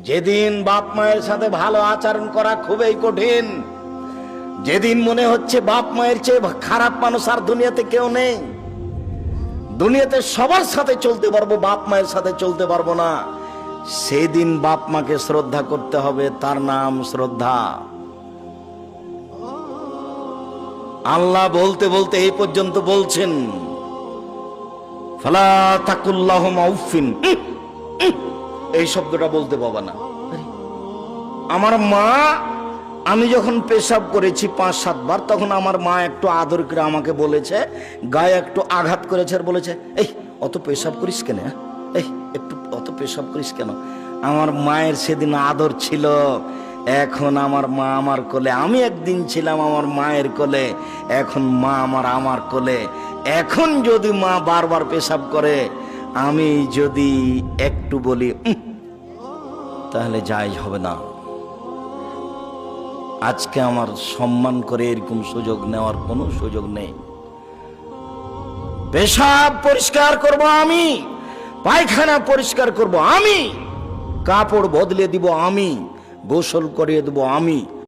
যেদিন বাপ মায়ের সাথে ভালো আচরণ করা খুবই কঠিন, যেদিন মনে হচ্ছে বাপ মায়ের চেয়ে খারাপ মানুষ আর দুনিয়াতে কেউ নেই, দুনিয়াতে সবার সাথে চলতে পারবো, বাপ মায়ের সাথে চলতে পারবো না, সেদিন বাপ মাকে শ্রদ্ধা করতে হবে। তার নাম শ্রদ্ধা। আল্লাহ বলতে বলতে এই পর্যন্ত বলছেন, ফালা তাকুল্লাহুমা উফিন, এই শব্দটা বলতে পাবা না। আমার মা, আমি যখন পেশাব করেছি 5-7 বার, তখন আমার মা একটু আদর করে আমাকে বলেছে, গায়ে একটু আঘাত করেছে আর বলেছে, এই অত পেশাব করিস কেন, এই একটু অত পেশাব করিস কেন। আমার মায়ের সেদিন আদর ছিল। এখন আমার মা আমার কোলে, আমি একদিন ছিলাম আমার মায়ের কোলে, এখন মা আমার কোলে। এখন যদি মা বারবার পেশাব করে, আমি যদি একটু বলি তাহলে জায়েজ হবে না। আজকে আমার সম্মান করে এরকম সুযোগ নেওয়ার কোনো সুযোগ নেই। পেশাব পরিষ্কার করব আমি, পায়খানা পরিষ্কার করব আমি, কাপড় বদলে দিব আমি, গোসল করিয়ে দেব আমি।